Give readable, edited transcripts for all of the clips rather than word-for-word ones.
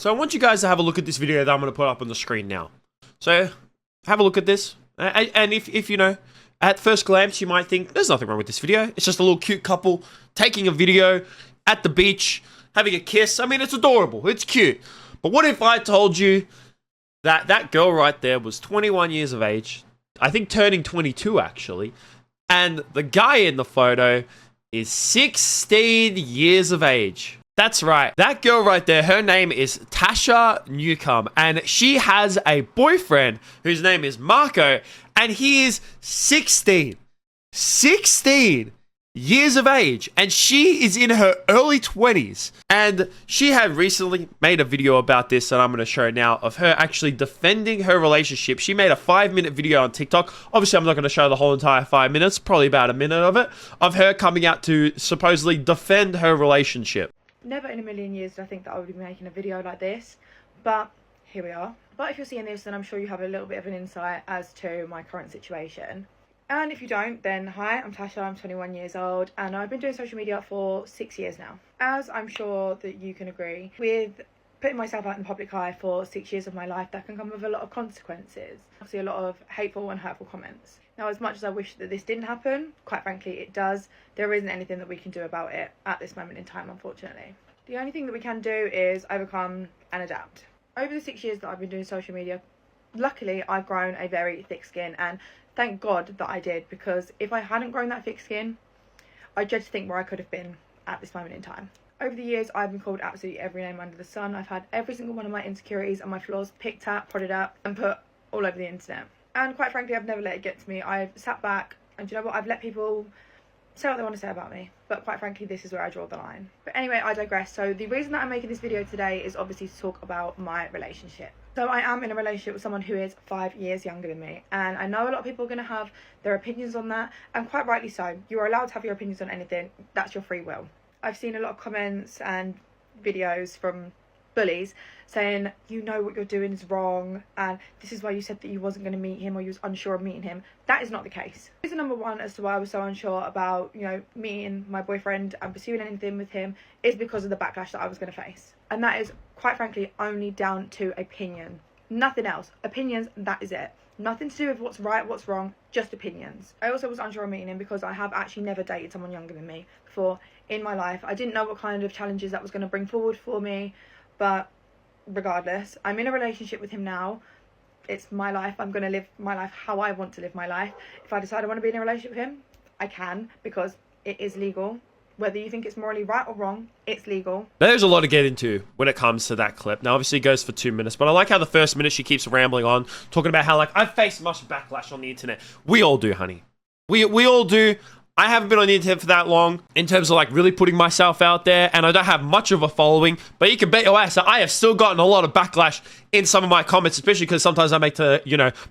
So I want you guys to have a look at this video that I'm going to put up on the screen now. So have a look at this. And if you know, at first glance, you might think there's nothing wrong with this video. It's just a little cute couple taking a video at the beach, having a kiss. I mean, it's adorable. It's cute. But what if I told you that that girl right there was 21 years of age, I think turning 22 actually, and the guy in the photo is 16 years of age. That's right. That girl right there, her name is Tasha Newcomb, and she has a boyfriend whose name is Marco, and he is 16. 16 years of age, and she is in her early 20s. And she had recently made a video about this that I'm going to show now of her actually defending her relationship. She made a 5-minute video on TikTok. Obviously, I'm not going to show the whole entire 5 minutes, probably about a minute of it, of her coming out to supposedly defend her relationship. Never in a million years did I think that I would be making a video like this, but here we are. But if you're seeing this, then I'm sure you have a little bit of an insight as to my current situation. And if you don't, then hi, I'm Tasha, I'm 21 years old, and I've been doing social media for 6 years now. As I'm sure that you can agree, with putting myself out in the public eye for 6 years of my life, that can come with a lot of consequences. Obviously a lot of hateful and hurtful comments. Now, as much as I wish that this didn't happen, quite frankly it does, there isn't anything that we can do about it at this moment in time, unfortunately. The only thing that we can do is overcome and adapt. Over the 6 years that I've been doing social media, luckily I've grown a very thick skin, and thank God that I did, because if I hadn't grown that thick skin, I dread to think where I could have been at this moment in time. Over the years, I've been called absolutely every name under the sun. I've had every single one of my insecurities and my flaws picked at, prodded at, and put all over the internet. And quite frankly, I've never let it get to me. I've sat back, and you know what? I've let people say what they want to say about me. But quite frankly, this is where I draw the line. But anyway, I digress. So the reason that I'm making this video today is obviously to talk about my relationship. So I am in a relationship with someone who is 5 years younger than me, and I know a lot of people are going to have their opinions on that, and quite rightly so. You are allowed to have your opinions on anything. That's your free will. I've seen a lot of comments and videos from bullies saying, you know what you're doing is wrong, and this is why you said that you wasn't going to meet him, or you was unsure of meeting him. That is not the case. Reason number one as to why I was so unsure about, you know, meeting my boyfriend and pursuing anything with him is because of the backlash that I was going to face. And that is, quite frankly, only down to opinion. Nothing else. Opinions, that is it. Nothing to do with what's right, what's wrong, just opinions. I also was unsure of meeting him because I have actually never dated someone younger than me before in my life. I didn't know what kind of challenges that was going to bring forward for me, but regardless, I'm in a relationship with him now. It's my life. I'm going to live my life how I want to live my life. If I decide I want to be in a relationship with him, I can, because it is legal. Whether you think it's morally right or wrong, it's legal. There's a lot to get into when it comes to that clip. Now, obviously, it goes for 2 minutes, but I like how the first minute she keeps rambling on, talking about how, like, I've faced much backlash on the internet. We all do, honey. We all do. I haven't been on the internet for that long in terms of, like, really putting myself out there, and I don't have much of a following, but you can bet your ass that I have still gotten a lot of backlash in some of my comments, especially because sometimes I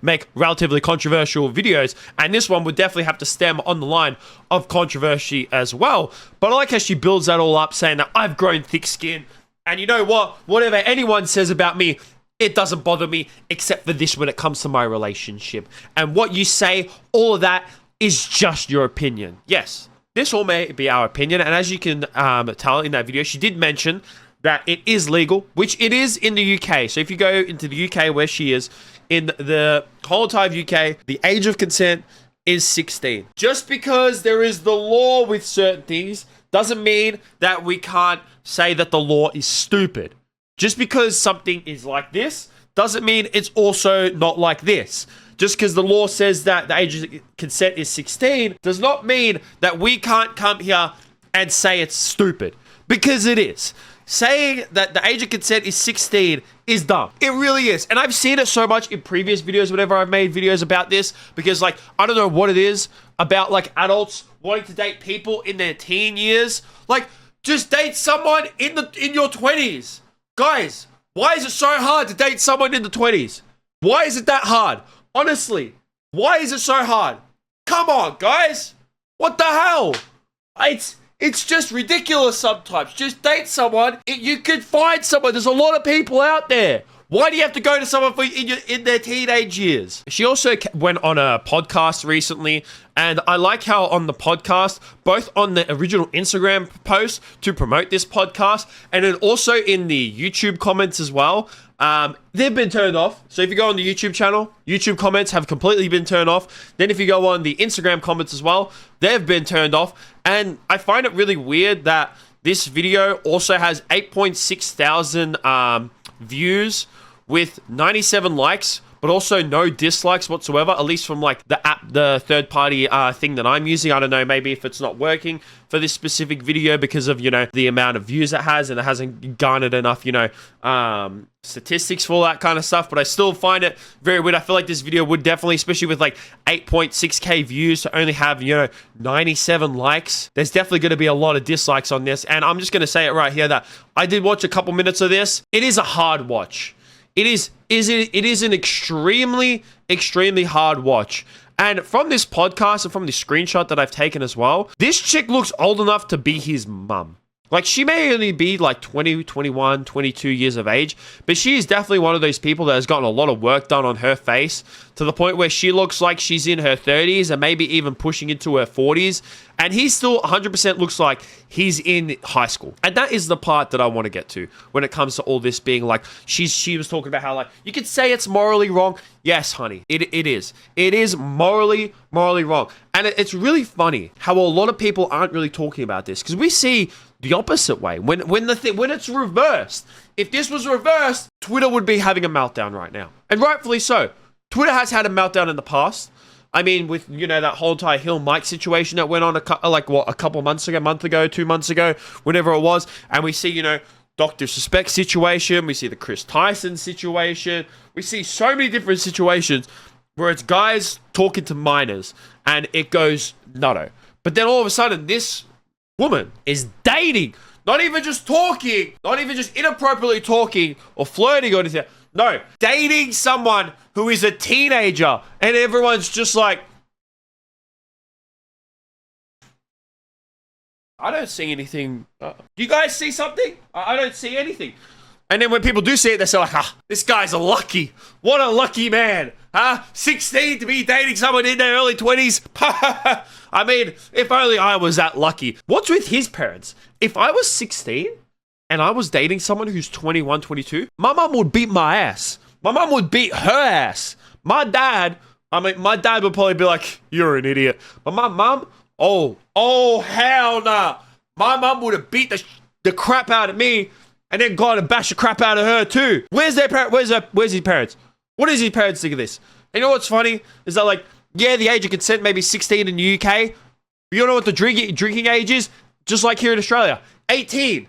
make relatively controversial videos, and this one would definitely have to stem on the line of controversy as well. But I like how she builds that all up, saying that I've grown thick skin, and you know what? Whatever anyone says about me, it doesn't bother me, except for this when it comes to my relationship. And what you say, all of that, is just your opinion. Yes, this all may be our opinion, and as you can tell in that video, she did mention that it is legal, which it is in the UK. So if you go into the UK where she is, in the whole entire UK, the age of consent is 16. Just because there is the law with certain things doesn't mean that we can't say that the law is stupid. Just because something is like this doesn't mean it's also not like this. Just because the law says that the age of consent is 16 does not mean that we can't come here and say it's stupid. Because it is. Saying that the age of consent is 16 is dumb. It really is. And I've seen it so much in previous videos whenever I've made videos about this. Because, like, I don't know what it is about, like, adults wanting to date people in their teen years. Like, just date someone in your 20s. Guys, why is it so hard to date someone in the 20s? Why is it that hard? Honestly, why is it so hard? Come on, guys. What the hell? It's just ridiculous sometimes. Just date someone. You could find someone. There's a lot of people out there. Why do you have to go to someone in their teenage years? She also went on a podcast recently, and I like how on the podcast, both on the original Instagram post to promote this podcast, and then also in the YouTube comments as well, they've been turned off. So if you go on the YouTube channel, YouTube comments have completely been turned off. Then if you go on the Instagram comments as well, they've been turned off. And I find it really weird that this video also has 8.6 thousand views with 97 likes, but also no dislikes whatsoever, at least from like the app, the third party thing that I'm using. I don't know, maybe if it's not working for this specific video because of, you know, the amount of views it has and it hasn't garnered enough, you know, statistics for all that kind of stuff. But I still find it very weird. I feel like this video would definitely, especially with like 8.6k views, to only have, you know, 97 likes. There's definitely going to be a lot of dislikes on this. And I'm just going to say it right here that I did watch a couple minutes of this. It is a hard watch. It is an extremely hard watch. And from this podcast and from the screenshot that I've taken as well, this chick looks old enough to be his mum. Like, she may only be like 20, 21, 22 years of age, but she is definitely one of those people that has gotten a lot of work done on her face to the point where she looks like she's in her 30s and maybe even pushing into her 40s. And he still 100% looks like he's in high school. And that is the part that I want to get to when it comes to all this being like, she was talking about how like, you could say it's morally wrong. Yes, honey, it is. It is morally wrong. And it's really funny how a lot of people aren't really talking about this, because we see the opposite way. When it's reversed, if this was reversed, Twitter would be having a meltdown right now. And rightfully so. Twitter has had a meltdown in the past. I mean, with, you know, that whole entire Hill Mike situation that went on a couple months ago, month ago, 2 months ago, whenever it was. And we see, you know, Dr. Suspect situation. We see the Chris Tyson situation. We see so many different situations where it's guys talking to minors and it goes nutto. But then all of a sudden, this woman is dating, not even just talking, not even just inappropriately talking or flirting or anything. No, dating someone who is a teenager, and everyone's just like, I don't see anything. Do you guys see something? I don't see anything. And then when people do see it, they say like, this guy's a lucky. What a lucky man. 16 to be dating someone in their early 20s. I mean, if only I was that lucky. What's with his parents? If I was 16 and I was dating someone who's 21, 22, my mom would beat my ass. My mom would beat her ass. My dad would probably be like, you're an idiot. But my mom, oh, hell nah. My mom would have beat the crap out of me and then gone and bashed the crap out of her too. Where's their parents? Where's his parents? What does his parents think of this? And you know what's funny? Is that like, yeah, the age of consent may be 16 in the UK. But you know what the drinking age is? Just like here in Australia. 18.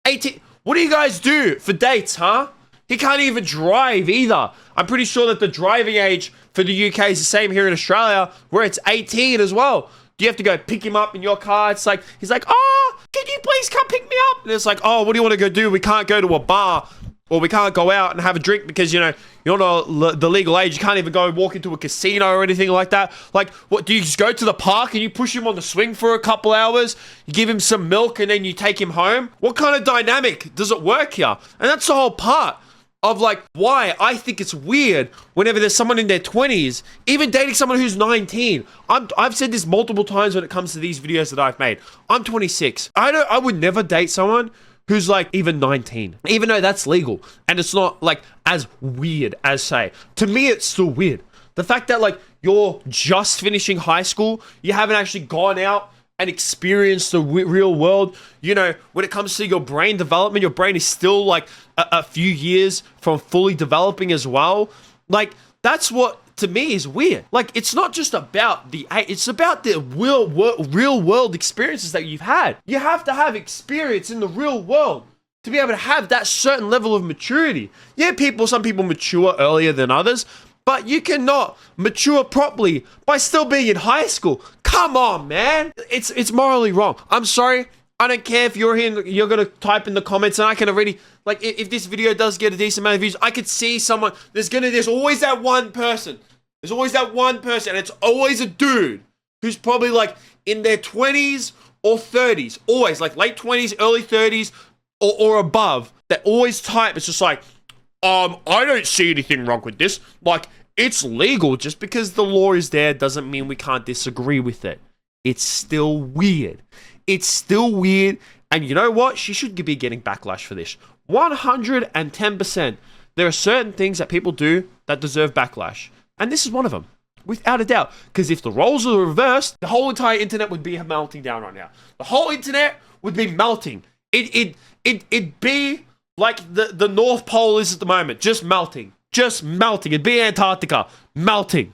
18. What do you guys do for dates, huh? He can't even drive either. I'm pretty sure that the driving age for the UK is the same here in Australia, where it's 18 as well. Do you have to go pick him up in your car? It's like, he's like, oh, can you please come pick me up? And it's like, oh, what do you want to go do? We can't go to a bar, or we can't go out and have a drink because, you know, you're not the legal age. You can't even go and walk into a casino or anything like that. Like, what, do you just go to the park and you push him on the swing for a couple hours? You give him some milk and then you take him home? What kind of dynamic does it work here? And that's the whole part of like why I think it's weird whenever there's someone in their 20s, even dating someone who's 19. I've said this multiple times when it comes to these videos that I've made. I'm 26. I would never date someone who's like even 19, even though that's legal and it's not like as weird as say. To me, it's still weird. The fact that like you're just finishing high school, you haven't actually gone out and experienced the real world. You know, when it comes to your brain development, your brain is still like a few years from fully developing as well. Like, that's what to me is weird. Like, it's not just about the age, it's about the real world experiences that you've had. You have to have experience in the real world to be able to have that certain level of maturity. Yeah, some people mature earlier than others, but you cannot mature properly by still being in high school. Come on, man. It's morally wrong. I'm sorry. I don't care if you're here, you're going to type in the comments and I can already, like, if this video does get a decent amount of views, I could see someone, there's always that one person. There's always that one person, and it's always a dude who's probably like in their 20s or 30s, always like late 20s, early 30s or above, that always type. It's just like, I don't see anything wrong with this. Like, it's legal. Just because the law is there doesn't mean we can't disagree with it. It's still weird. It's still weird. And you know what? She should be getting backlash for this. 110%. There are certain things that people do that deserve backlash. And this is one of them. Without a doubt. Because if the roles are reversed, the whole entire internet would be melting down right now. The whole internet would be melting. It'd be like the North Pole is at the moment. Just melting. Just melting. It'd be Antarctica. Melting.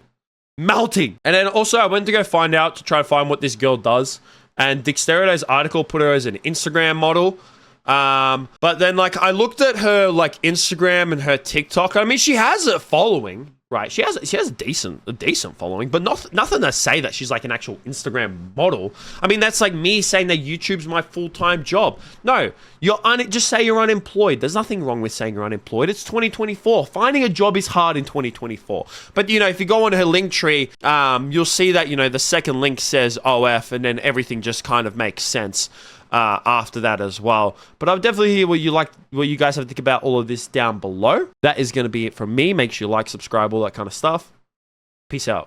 Melting. And then also I went to go find out to try to find what this girl does. And Dexterity's article put her as an Instagram model. But then like I looked at her like Instagram and her TikTok. I mean, she has a following, right? She has a decent following, but nothing to say that she's like an actual Instagram model. I mean, that's like me saying that YouTube's my full-time job. No, just say you're unemployed. There's nothing wrong with saying you're unemployed. It's 2024. Finding a job is hard in 2024. But you know, if you go onto her link tree, you'll see that, you know, the second link says OF, and then everything just kind of makes sense after that as well. But I'll definitely hear what you guys have to think about all of this down below. That is going to be it from me. Make sure you like, subscribe, all that kind of stuff. Peace out.